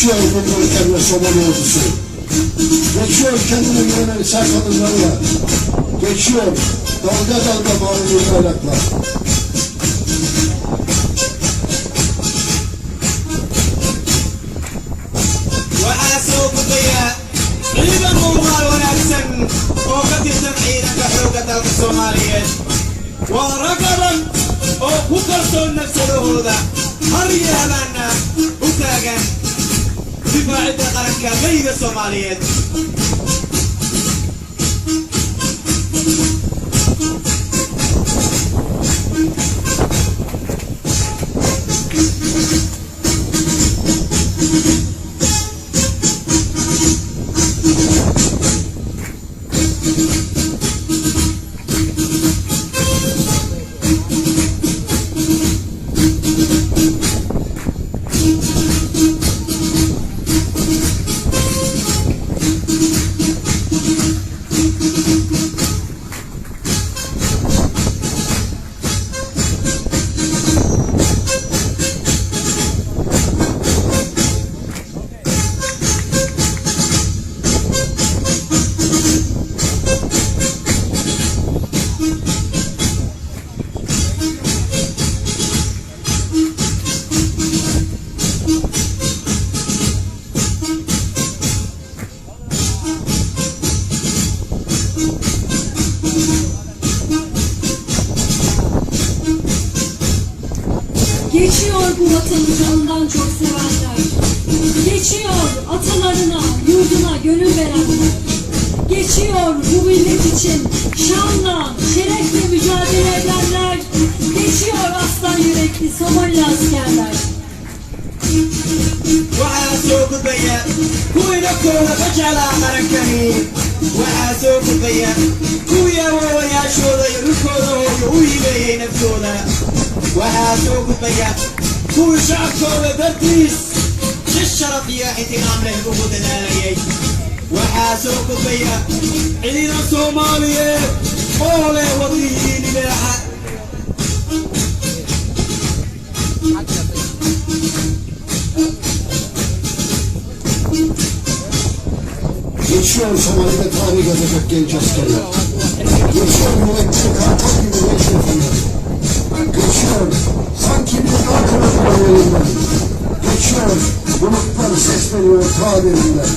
Geçiyor bu ülkenin ve Somali ordusu. Geçiyor kendine güvenen sert adımlarla. Geçiyor dalga dalga bağlı bayraklar. وحاسوب الضياء عيدا مغال ونفسا وقد يتم عيدا كحوقة الصومالية ورقبا وكرسون نفس الهوذا هريا لنا وتاقا دفاع قرنكا غير الصومالية Geçiyor bu vatanı canından çok sevenler. Geçiyor atalarına, yurduna gönül verenler. Geçiyor bu millet için şanla, şerefle mücadele edenler. Geçiyor aslan yürekli Somali askerler. وحاسوب الضياء كوي نكونا فجعلا مركني وحاسوب الضياء كوي ويا شوذا يركوذا ويلي نفسوذا وحاسوب الضياء كوي شعبكوذا درتيس الشرف يا احترام له بغض الاليي وحاسوب الضياء عينا صومالية اولي وطيين لها Geçiyor Somali'de tarih yazacak genç askerler. Geçiyor müvekkili kartal gibi genç insanlar. Geçiyor sanki bir kalkınır yerinden. Geçiyor bulutlar sesleniyor ta derinden.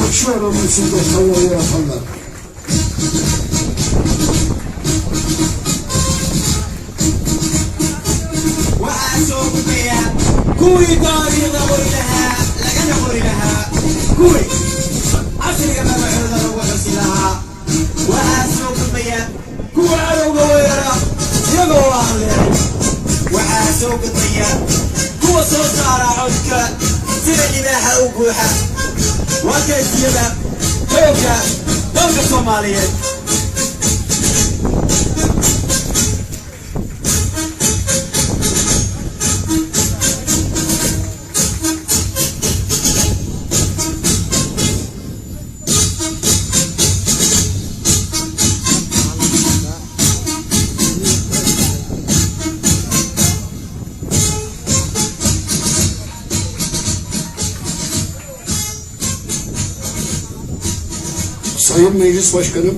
Geçiyor umutsuz dostları yapanlar. وحاسوب الضياء كوي داري ضوري لها لقد غوري لها كوي عشري ما بعرض وحسي لها وحاسوب الضياء كوي عدو غويرة يقوى أهلي وحاسوب الضياء كوي صوصار عدك سيرا إذاها وقوحة وكيس يبا حوكا دولة الصومالية Sayın Meclis Başkanım,